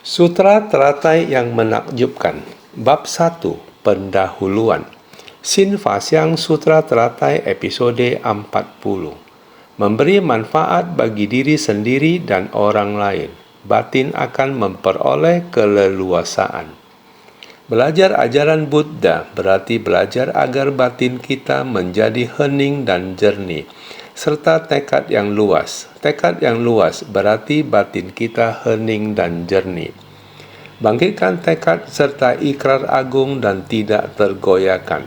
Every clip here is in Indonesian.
Sutra Teratai yang Menakjubkan. Bab 1. Pendahuluan. Sin Fasyang Sutra Teratai episode 40. Memberi manfaat bagi diri sendiri dan orang lain. Batin akan memperoleh keleluasaan. Belajar ajaran Buddha berarti belajar agar batin kita menjadi hening dan jernih, serta tekad yang luas. Tekad yang luas berarti batin kita hening dan jernih. Bangkitkan tekad serta ikrar agung dan tidak tergoyahkan.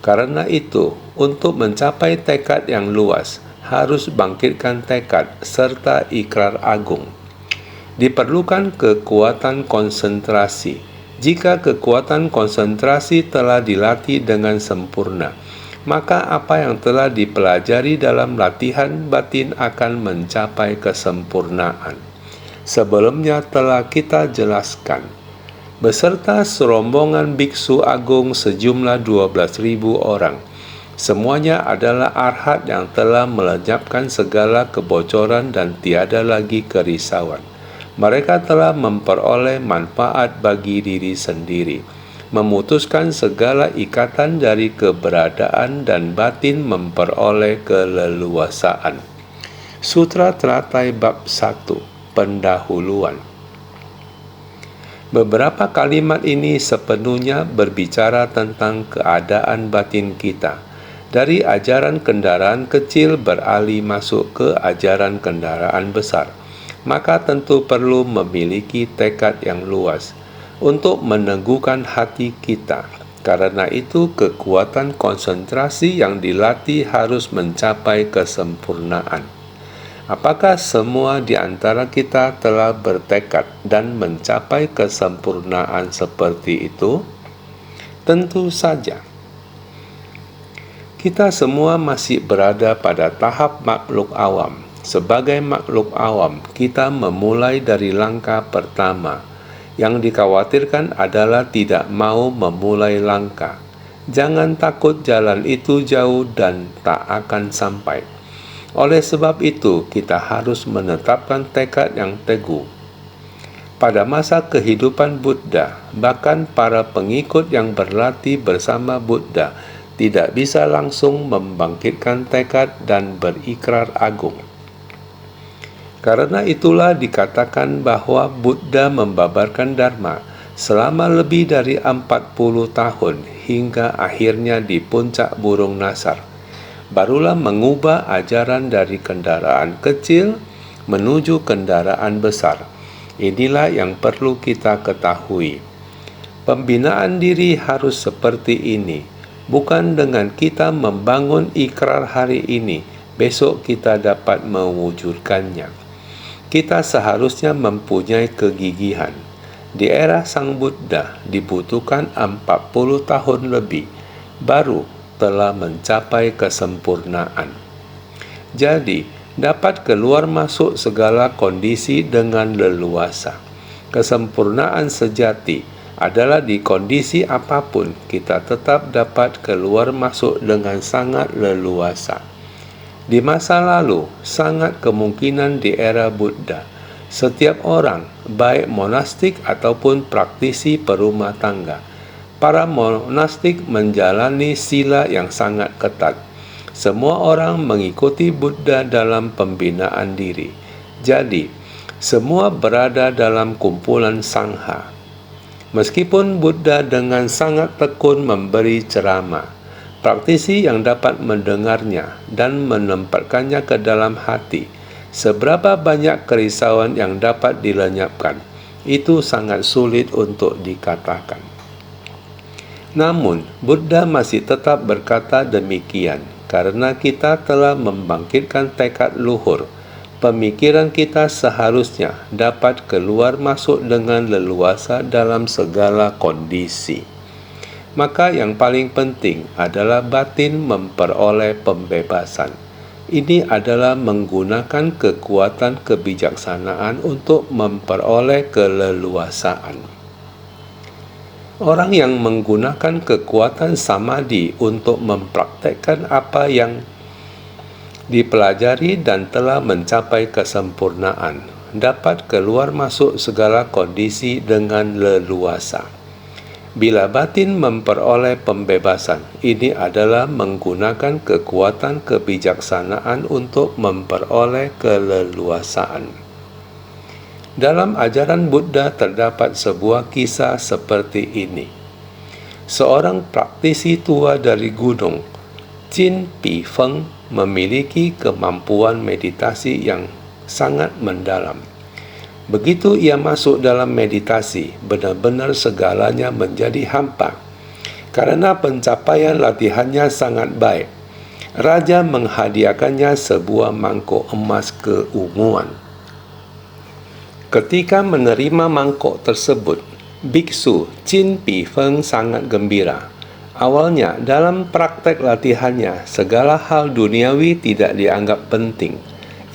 Karena itu, untuk mencapai tekad yang luas, harus bangkitkan tekad serta ikrar agung. Diperlukan kekuatan konsentrasi. Jika kekuatan konsentrasi telah dilatih dengan sempurna, maka apa yang telah dipelajari dalam latihan batin akan mencapai kesempurnaan. Sebelumnya telah kita jelaskan. Beserta serombongan biksu agung sejumlah 12.000 orang. Semuanya adalah arhat yang telah melenyapkan segala kebocoran dan tiada lagi kerisauan. Mereka telah memperoleh manfaat bagi diri sendiri, memutuskan segala ikatan dari keberadaan dan batin memperoleh keleluasaan. Sutra Teratai Bab 1. Pendahuluan. Beberapa kalimat ini sepenuhnya berbicara tentang keadaan batin kita. Dari ajaran kendaraan kecil beralih masuk ke ajaran kendaraan besar. Maka tentu perlu memiliki tekad yang luas untuk meneguhkan hati kita. Karena itu, kekuatan konsentrasi yang dilatih harus mencapai kesempurnaan. Apakah semua di antara kita telah bertekad dan mencapai kesempurnaan seperti itu? Tentu saja. Kita semua masih berada pada tahap makhluk awam. Sebagai makhluk awam, kita memulai dari langkah pertama. Yang dikhawatirkan adalah tidak mau memulai langkah. Jangan takut, jalan itu jauh dan tak akan sampai. Oleh sebab itu, kita harus menetapkan tekad yang teguh. Pada masa kehidupan Buddha, bahkan para pengikut yang berlatih bersama Buddha tidak bisa langsung membangkitkan tekad dan berikrar agung. Karena itulah dikatakan bahwa Buddha membabarkan Dharma selama lebih dari 40 tahun hingga akhirnya di puncak burung Nasar. Barulah mengubah ajaran dari kendaraan kecil menuju kendaraan besar. Inilah yang perlu kita ketahui. Pembinaan diri harus seperti ini. Bukan dengan kita membangun ikrar hari ini, besok kita dapat mewujudkannya. Kita seharusnya mempunyai kegigihan. Di era Sang Buddha dibutuhkan 40 tahun lebih, baru telah mencapai kesempurnaan. Jadi, dapat keluar masuk segala kondisi dengan leluasa. Kesempurnaan sejati adalah di kondisi apapun kita tetap dapat keluar masuk dengan sangat leluasa. Di masa lalu, sangat kemungkinan di era Buddha, setiap orang, baik monastik ataupun praktisi perumah tangga, para monastik menjalani sila yang sangat ketat. Semua orang mengikuti Buddha dalam pembinaan diri. Jadi, semua berada dalam kumpulan sangha. Meskipun Buddha dengan sangat tekun memberi ceramah, praktisi yang dapat mendengarnya dan menempatkannya ke dalam hati, seberapa banyak kerisauan yang dapat dilenyapkan, itu sangat sulit untuk dikatakan. Namun, Buddha masih tetap berkata demikian, karena kita telah membangkitkan tekad luhur. Pemikiran kita seharusnya dapat keluar masuk dengan leluasa dalam segala kondisi. Maka yang paling penting adalah batin memperoleh pembebasan. Ini adalah menggunakan kekuatan kebijaksanaan untuk memperoleh keleluasaan. Orang yang menggunakan kekuatan samadhi untuk mempraktekkan apa yang dipelajari dan telah mencapai kesempurnaan, dapat keluar masuk segala kondisi dengan leluasa. Bila batin memperoleh pembebasan, ini adalah menggunakan kekuatan kebijaksanaan untuk memperoleh keleluasaan. Dalam ajaran Buddha terdapat sebuah kisah seperti ini. Seorang praktisi tua dari gunung, Qin Pi Feng, memiliki kemampuan meditasi yang sangat mendalam. Begitu ia masuk dalam meditasi, benar-benar segalanya menjadi hampa. Karena pencapaian latihannya sangat baik, raja menghadiahkannya sebuah mangkuk emas keunguan. Ketika menerima mangkuk tersebut, biksu Qin Pi Feng sangat gembira. Awalnya, dalam praktek latihannya, segala hal duniawi tidak dianggap penting.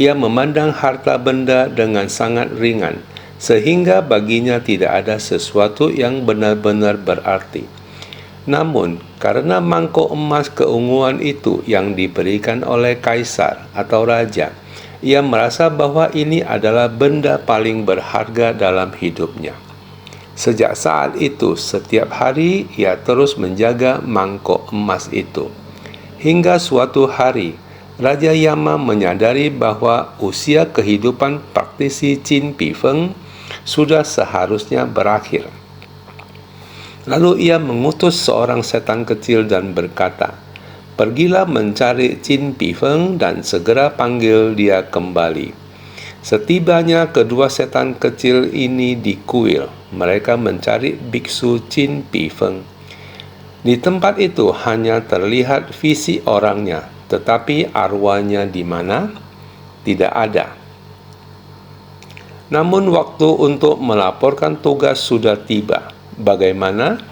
Ia memandang harta benda dengan sangat ringan, sehingga baginya tidak ada sesuatu yang benar-benar berarti. Namun, karena mangkuk emas keunguan itu yang diberikan oleh kaisar atau raja, ia merasa bahwa ini adalah benda paling berharga dalam hidupnya. Sejak saat itu, setiap hari ia terus menjaga mangkuk emas itu. Hingga suatu hari, Raja Yama menyadari bahwa usia kehidupan praktisi Qin Pi Feng sudah seharusnya berakhir. Lalu ia mengutus seorang setan kecil dan berkata, "Pergilah mencari Qin Pi Feng dan segera panggil dia kembali." Setibanya kedua setan kecil ini di kuil, mereka mencari biksu Qin Pi Feng. Di tempat itu hanya terlihat visi orangnya, tetapi arwahnya di mana? Tidak ada. Namun waktu untuk melaporkan tugas sudah tiba. Bagaimana?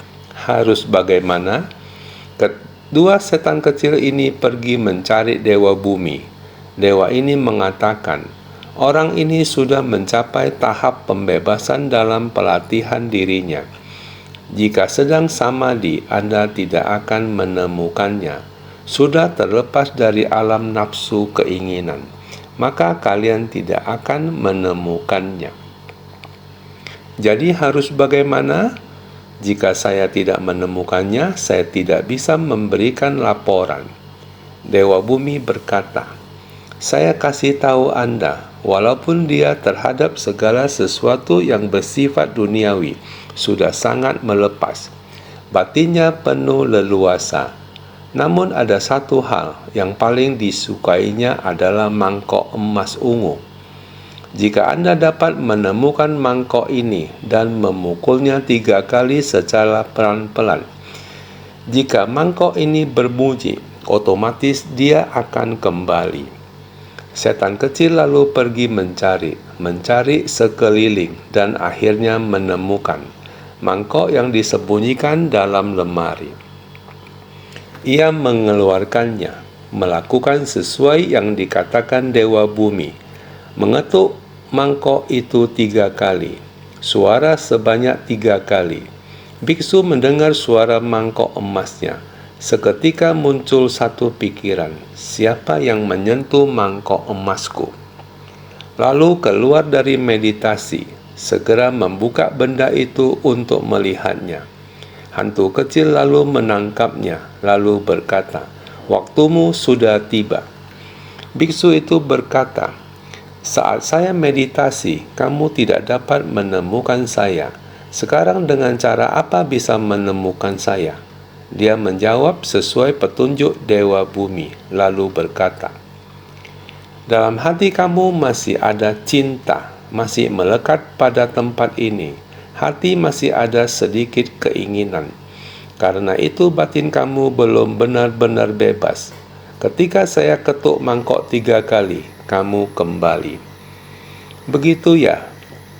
Harus bagaimana? Kedua setan kecil ini pergi mencari Dewa Bumi. Dewa ini mengatakan, orang ini sudah mencapai tahap pembebasan dalam pelatihan dirinya. Jika sedang samadhi, Anda tidak akan menemukannya. Sudah terlepas dari alam nafsu keinginan, maka kalian tidak akan menemukannya. Jadi harus bagaimana? Jika saya tidak menemukannya, saya tidak bisa memberikan laporan. Dewa Bumi berkata, "Saya kasih tahu Anda, walaupun dia terhadap segala sesuatu yang bersifat duniawi sudah sangat melepas, batinnya penuh leluasa. Namun ada satu hal yang paling disukainya adalah mangkok emas ungu. Jika Anda dapat menemukan mangkok ini dan memukulnya 3 kali secara pelan-pelan, jika mangkok ini berbunyi, otomatis dia akan kembali." Setan kecil lalu pergi mencari sekeliling dan akhirnya menemukan mangkok yang disembunyikan dalam lemari. Ia mengeluarkannya, melakukan sesuai yang dikatakan Dewa Bumi, mengetuk mangkok itu 3 kali, suara sebanyak 3 kali. Biksu mendengar suara mangkok emasnya. Seketika muncul satu pikiran, siapa yang menyentuh mangkok emasku? Lalu keluar dari meditasi, segera membuka benda itu untuk melihatnya. Hantu kecil lalu menangkapnya, lalu berkata, "Waktumu sudah tiba." Biksu itu berkata, "Saat saya meditasi, kamu tidak dapat menemukan saya. Sekarang dengan cara apa bisa menemukan saya?" Dia menjawab sesuai petunjuk Dewa Bumi, lalu berkata, "Dalam hati kamu masih ada cinta, masih melekat pada tempat ini. Hati masih ada sedikit keinginan. Karena itu batin kamu belum benar-benar bebas. Ketika saya ketuk mangkok 3 kali, kamu kembali." Begitu ya?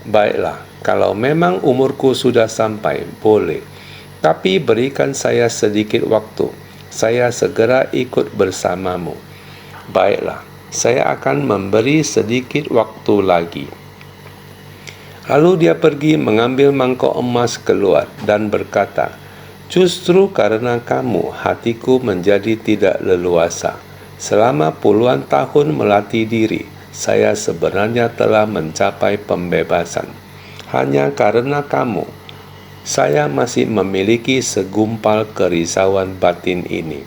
Baiklah, kalau memang umurku sudah sampai, boleh. Tapi berikan saya sedikit waktu. Saya segera ikut bersamamu. Baiklah, saya akan memberi sedikit waktu lagi. Lalu dia pergi mengambil mangkok emas keluar dan berkata, "Justru karena kamu, hatiku menjadi tidak leluasa. Selama puluhan tahun melatih diri, saya sebenarnya telah mencapai pembebasan. Hanya karena kamu, saya masih memiliki segumpal kerisauan batin ini.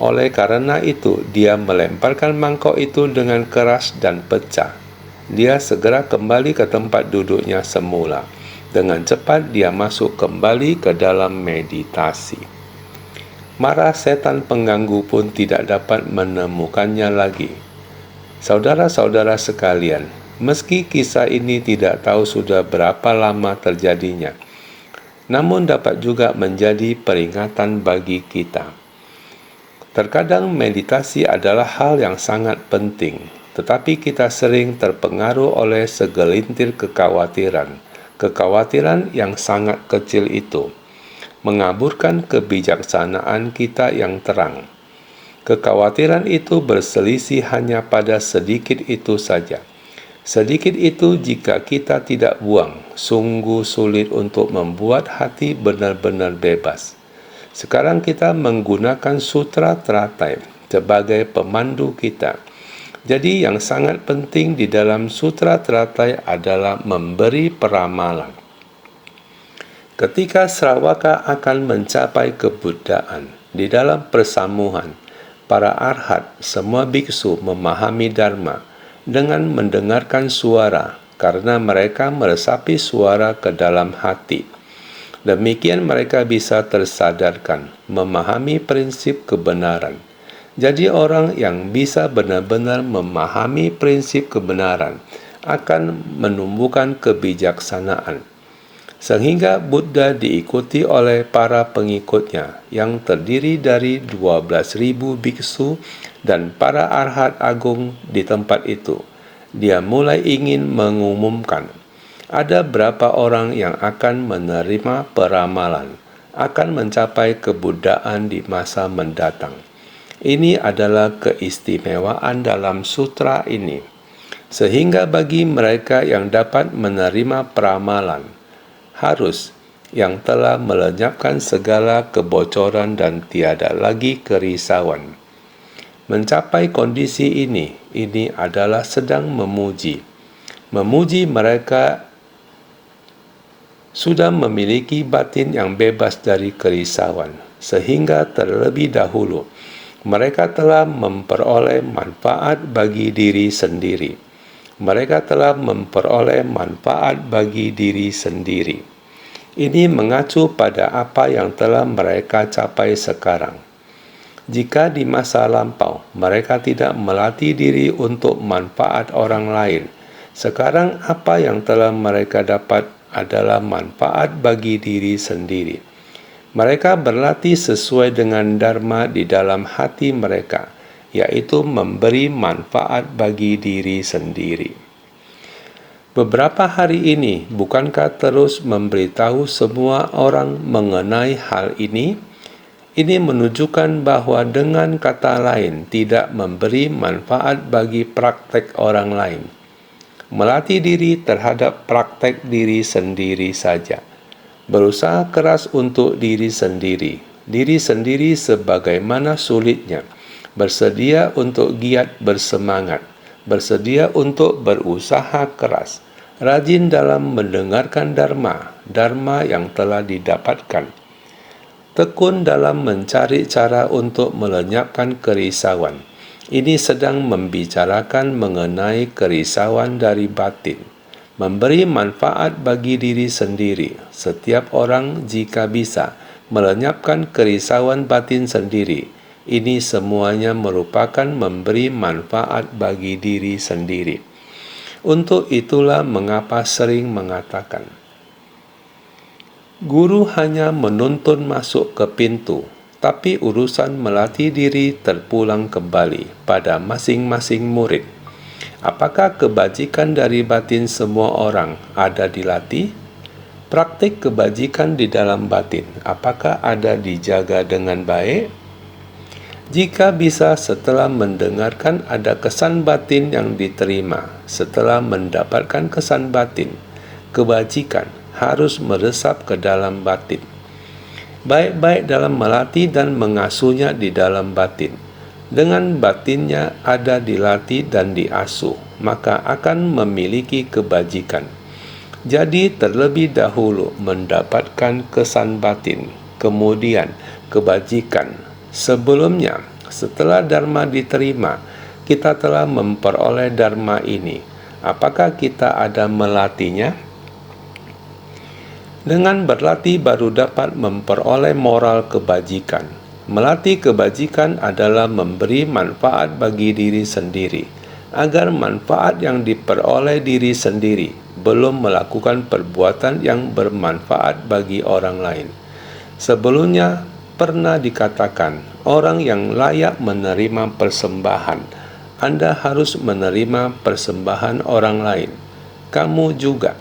Oleh karena itu, dia melemparkan mangkok itu dengan keras dan pecah. Dia segera kembali ke tempat duduknya semula. Dengan cepat dia masuk kembali ke dalam meditasi. Mara setan pengganggu pun tidak dapat menemukannya lagi. Saudara-saudara sekalian, meski kisah ini tidak tahu sudah berapa lama terjadinya, namun dapat juga menjadi peringatan bagi kita. Terkadang meditasi adalah hal yang sangat penting, tetapi kita sering terpengaruh oleh segelintir kekhawatiran yang sangat kecil itu, mengaburkan kebijaksanaan kita yang terang. Kekhawatiran itu berselisih hanya pada sedikit itu saja. Sedikit itu jika kita tidak buang, sungguh sulit untuk membuat hati benar-benar bebas. Sekarang kita menggunakan sutra teratai sebagai pemandu kita. Jadi yang sangat penting di dalam sutra teratai adalah memberi peramalan. Ketika Sravaka akan mencapai kebuddhaan, di dalam persamuhan, para arhat, semua biksu memahami dharma dengan mendengarkan suara, karena mereka meresapi suara ke dalam hati. Demikian mereka bisa tersadarkan, memahami prinsip kebenaran. Jadi orang yang bisa benar-benar memahami prinsip kebenaran akan menumbuhkan kebijaksanaan. Sehingga Buddha diikuti oleh para pengikutnya yang terdiri dari 12.000 biksu dan para arhat agung di tempat itu. Dia mulai ingin mengumumkan, ada berapa orang yang akan menerima peramalan, akan mencapai kebuddhaan di masa mendatang. Ini adalah keistimewaan dalam sutra ini. Sehingga bagi mereka yang dapat menerima peramalan, harus yang telah melenyapkan segala kebocoran dan tiada lagi kerisauan. Mencapai kondisi ini adalah sedang memuji. Memuji mereka sudah memiliki batin yang bebas dari kerisauan, sehingga terlebih dahulu mereka telah memperoleh manfaat bagi diri sendiri. Mereka telah memperoleh manfaat bagi diri sendiri. Ini mengacu pada apa yang telah mereka capai sekarang. Jika di masa lampau mereka tidak melatih diri untuk manfaat orang lain, sekarang apa yang telah mereka dapat adalah manfaat bagi diri sendiri. Mereka berlatih sesuai dengan dharma di dalam hati mereka, yaitu memberi manfaat bagi diri sendiri. Beberapa hari ini, bukankah terus memberitahu semua orang mengenai hal ini? Ini menunjukkan bahwa dengan kata lain tidak memberi manfaat bagi praktek orang lain. Melatih diri terhadap praktek diri sendiri saja. Berusaha keras untuk diri sendiri sebagaimana sulitnya. Bersedia untuk giat bersemangat. Bersedia untuk berusaha keras, rajin dalam mendengarkan dharma yang telah didapatkan, tekun dalam mencari cara untuk melenyapkan kerisauan. Ini sedang membicarakan mengenai kerisauan dari batin, memberi manfaat bagi diri sendiri. Setiap orang jika bisa melenyapkan kerisauan batin sendiri, ini semuanya merupakan memberi manfaat bagi diri sendiri. Untuk itulah mengapa sering mengatakan, guru hanya menuntun masuk ke pintu, tapi urusan melatih diri terpulang kembali pada masing-masing murid. Apakah kebajikan dari batin semua orang ada dilatih? Praktik kebajikan di dalam batin, apakah ada dijaga dengan baik? Jika bisa setelah mendengarkan ada kesan batin yang diterima, setelah mendapatkan kesan batin, kebajikan harus meresap ke dalam batin. Baik-baik dalam melatih dan mengasuhnya di dalam batin. dengan batinnya ada dilatih dan diasuh, maka akan memiliki kebajikan. Jadi terlebih dahulu mendapatkan kesan batin, kemudian kebajikan. Sebelumnya, setelah dharma diterima, kita telah memperoleh dharma ini. Apakah kita ada melatihnya? Dengan berlatih baru dapat memperoleh moral kebajikan. Melatih kebajikan adalah memberi manfaat bagi diri sendiri, agar manfaat yang diperoleh diri sendiri belum melakukan perbuatan yang bermanfaat bagi orang lain. Sebelumnya pernah dikatakan, orang yang layak menerima persembahan, Anda harus menerima persembahan orang lain. Kamu juga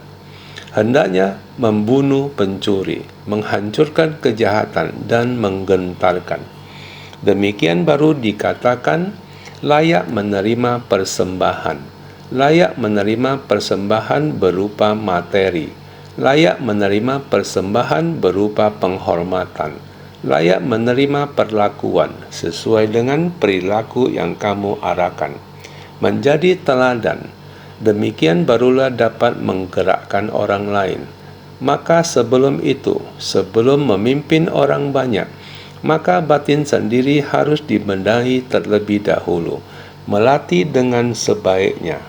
hendaknya membunuh pencuri, menghancurkan kejahatan, dan menggentarkan. Demikian baru dikatakan layak menerima persembahan. Layak menerima persembahan berupa materi. Layak menerima persembahan berupa penghormatan. Layak menerima perlakuan sesuai dengan perilaku yang kamu arahkan. Menjadi teladan. Demikian barulah dapat menggerakkan orang lain. Maka sebelum itu, sebelum memimpin orang banyak, maka batin sendiri harus dibenahi terlebih dahulu. Melatih dengan sebaiknya.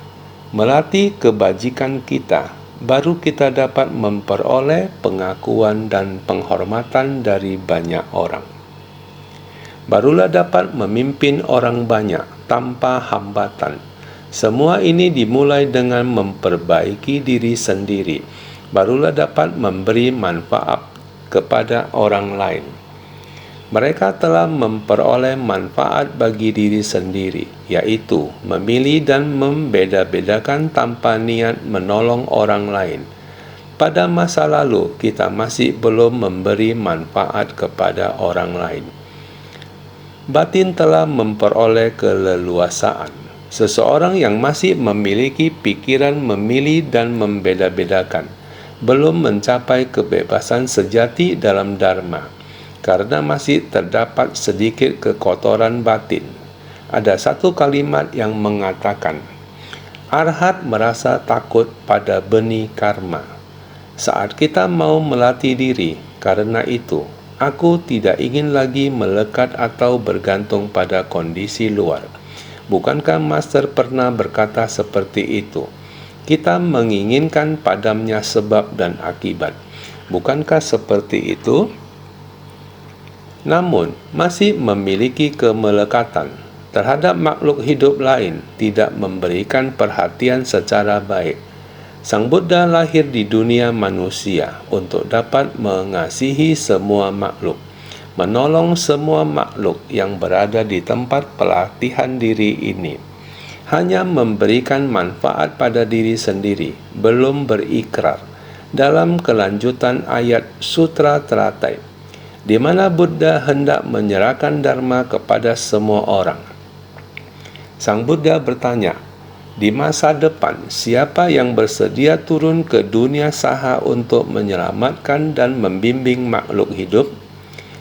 Melatih kebajikan kita, baru kita dapat memperoleh pengakuan dan penghormatan dari banyak orang. Barulah dapat memimpin orang banyak tanpa hambatan. Semua ini dimulai dengan memperbaiki diri sendiri, barulah dapat memberi manfaat kepada orang lain. Mereka telah memperoleh manfaat bagi diri sendiri, yaitu memilih dan membeda-bedakan tanpa niat menolong orang lain. Pada masa lalu, kita masih belum memberi manfaat kepada orang lain. Batin telah memperoleh keleluasaan. Seseorang yang masih memiliki pikiran memilih dan membeda-bedakan belum mencapai kebebasan sejati dalam dharma, karena masih terdapat sedikit kekotoran batin. Ada satu kalimat yang mengatakan, Arhat merasa takut pada benih karma. Saat kita mau melatih diri, karena itu, aku tidak ingin lagi melekat atau bergantung pada kondisi luar. Bukankah Master pernah berkata seperti itu? Kita menginginkan padamnya sebab dan akibat. Bukankah seperti itu? Namun, masih memiliki kemelekatan terhadap makhluk hidup lain, tidak memberikan perhatian secara baik. Sang Buddha lahir di dunia manusia untuk dapat mengasihi semua makhluk, menolong semua makhluk yang berada di tempat pelatihan diri ini. Hanya memberikan manfaat pada diri sendiri, belum berikrar. Dalam kelanjutan ayat Sutra Teratai, di mana Buddha hendak menyerahkan dharma kepada semua orang. Sang Buddha bertanya, di masa depan, siapa yang bersedia turun ke dunia saha untuk menyelamatkan dan membimbing makhluk hidup?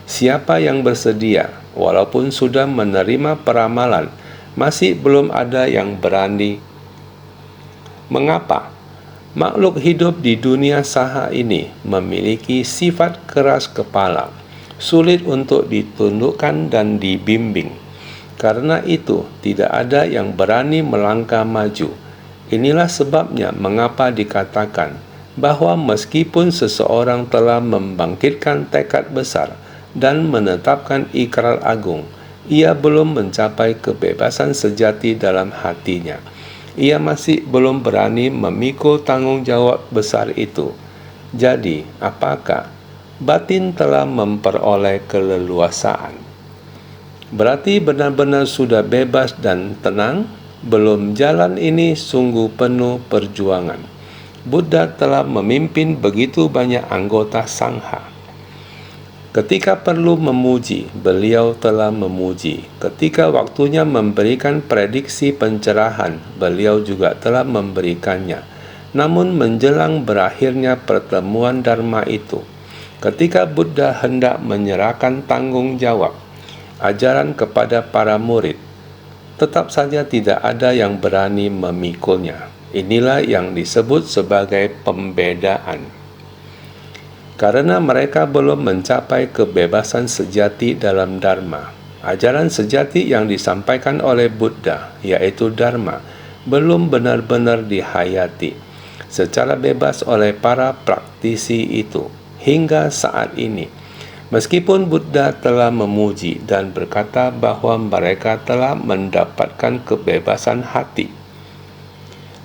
Siapa yang bersedia, walaupun sudah menerima peramalan, masih belum ada yang berani. Mengapa? Makhluk hidup di dunia saha ini memiliki sifat keras kepala, sulit untuk ditundukkan dan dibimbing. Karena itu, tidak ada yang berani melangkah maju. Inilah sebabnya mengapa dikatakan bahwa meskipun seseorang telah membangkitkan tekad besar dan menetapkan ikrar agung, ia belum mencapai kebebasan sejati dalam hatinya. Ia masih belum berani memikul tanggung jawab besar itu. Jadi, apakah batin telah memperoleh keleluasaan? Berarti benar-benar sudah bebas dan tenang? Belum, jalan ini sungguh penuh perjuangan. Buddha telah memimpin begitu banyak anggota sangha. Ketika perlu memuji, beliau telah memuji. Ketika waktunya memberikan prediksi pencerahan, beliau juga telah memberikannya. Namun menjelang berakhirnya pertemuan Dharma itu, ketika Buddha hendak menyerahkan tanggung jawab ajaran kepada para murid, tetap saja tidak ada yang berani memikulnya. Inilah yang disebut sebagai pembedaan. Karena mereka belum mencapai kebebasan sejati dalam Dharma. Ajaran sejati yang disampaikan oleh Buddha, yaitu Dharma, belum benar-benar dihayati secara bebas oleh para praktisi itu hingga saat ini. Meskipun Buddha telah memuji dan berkata bahwa mereka telah mendapatkan kebebasan hati,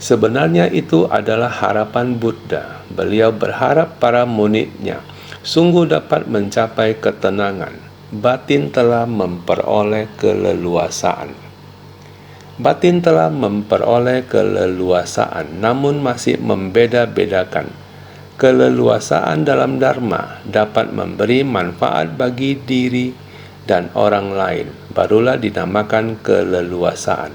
sebenarnya itu adalah harapan Buddha. Beliau berharap para muridnya sungguh dapat mencapai ketenangan. Batin telah memperoleh keleluasaan. Batin telah memperoleh keleluasaan, namun masih membeda-bedakan. Keleluasaan dalam Dharma dapat memberi manfaat bagi diri dan orang lain, barulah dinamakan keleluasaan.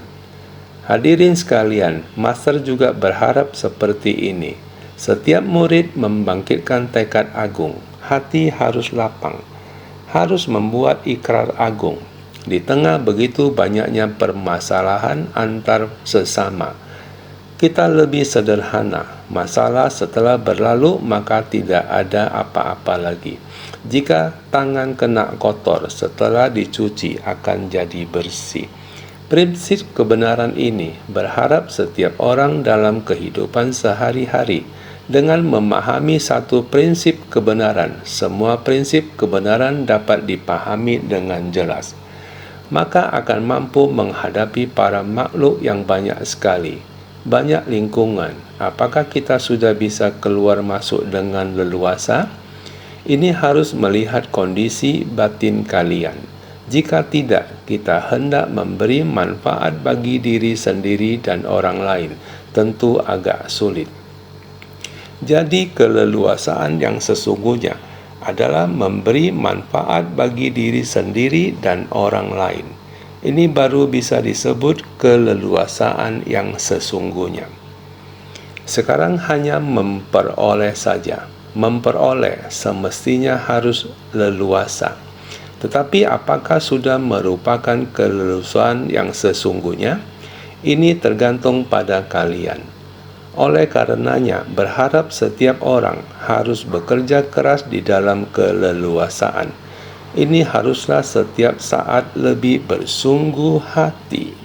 Hadirin sekalian, Master juga berharap seperti ini. Setiap murid membangkitkan tekad agung. Hati harus lapang, harus membuat ikrar agung. Di tengah begitu banyaknya permasalahan antar sesama, kita lebih sederhana. Masalah setelah berlalu, maka tidak ada apa-apa lagi. Jika tangan kena kotor, setelah dicuci akan jadi bersih. Prinsip kebenaran ini berharap setiap orang dalam kehidupan sehari-hari dengan memahami satu prinsip kebenaran. Semua prinsip kebenaran dapat dipahami dengan jelas, maka akan mampu menghadapi para makhluk yang banyak sekali. Banyak lingkungan. Apakah kita sudah bisa keluar masuk dengan leluasa? Ini harus melihat kondisi batin kalian. Jika tidak, kita hendak memberi manfaat bagi diri sendiri dan orang lain. Tentu agak sulit. Jadi keleluasaan yang sesungguhnya adalah memberi manfaat bagi diri sendiri dan orang lain. Ini baru bisa disebut keleluasaan yang sesungguhnya. Sekarang hanya memperoleh saja. Memperoleh semestinya harus leluasa. Tetapi apakah sudah merupakan keleluasaan yang sesungguhnya? Ini tergantung pada kalian. Oleh karenanya, berharap setiap orang harus bekerja keras di dalam keleluasaan. Ini haruslah setiap saat lebih bersungguh hati.